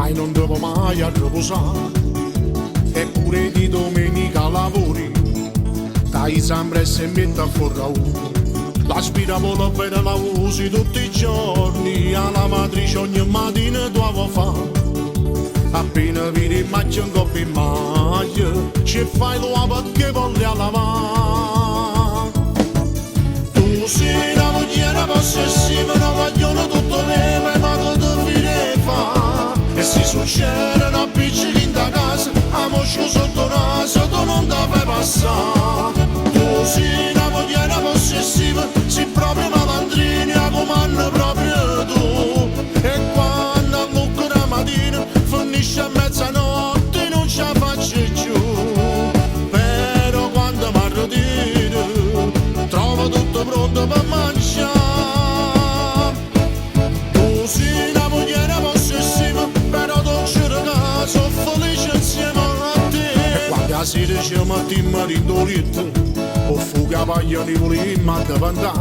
mai non devo mai a riposare, eppure di domenica lavori, dai sempre e si mette a forra uno. L'aspirapolvere la usi tutti i giorni, alla lavatrice ogni mattina tu la fa. Appena vedi in macchia un coppio in maglia, ci fai lo perché voglio lavare. Tu sei la mogliera possessiva, una vogliono tutto neve, ma che ti fine fa? E se succede una piccica in da casa, a mosca sotto naso tu non ti fai passare. Tu sei la mogliera possessiva, sei proprio malandrina, comanda proprio tu. E quando allucca la mattina, finisce a mezzanotte, non ce la faccio più. Però quando mi arrotino, trovo tutto pronto per mangiare. Tu sei la mogliera possessiva, però tu giuro che sono felice insieme a te. E quando la sera c'è mattina rindolito, o fuga paglia di volimmo che vandà,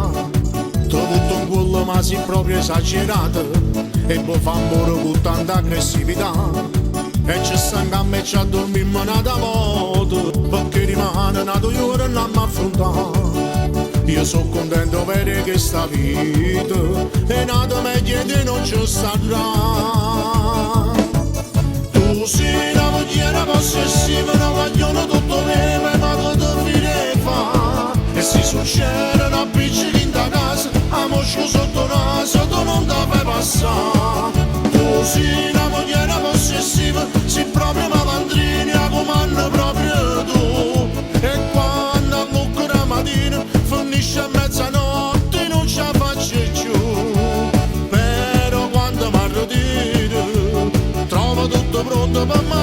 tutto in quello ma si proprio esagerato, e poi fa amore con tanta aggressività, e ci stanno a me ci addormimmo nata volta, perché rimane nato io e non mi affrontare. Io sono contento per che sta vita è nata meglio di non ci starà. Tu sei la mogliera possessiva, una vogliono tutto neve, ma che ti fine fa? E se succede una piccica in da casa, a mosca sotto naso tu non ti fai passare. Tu sei la mogliera possessiva, sei proprio malandrina, comanda proprio tu. E quando allucca la mattina, finisce a mezzanotte, non ce la faccio più. Però quando mi arrotino, trovo tutto pronto per me.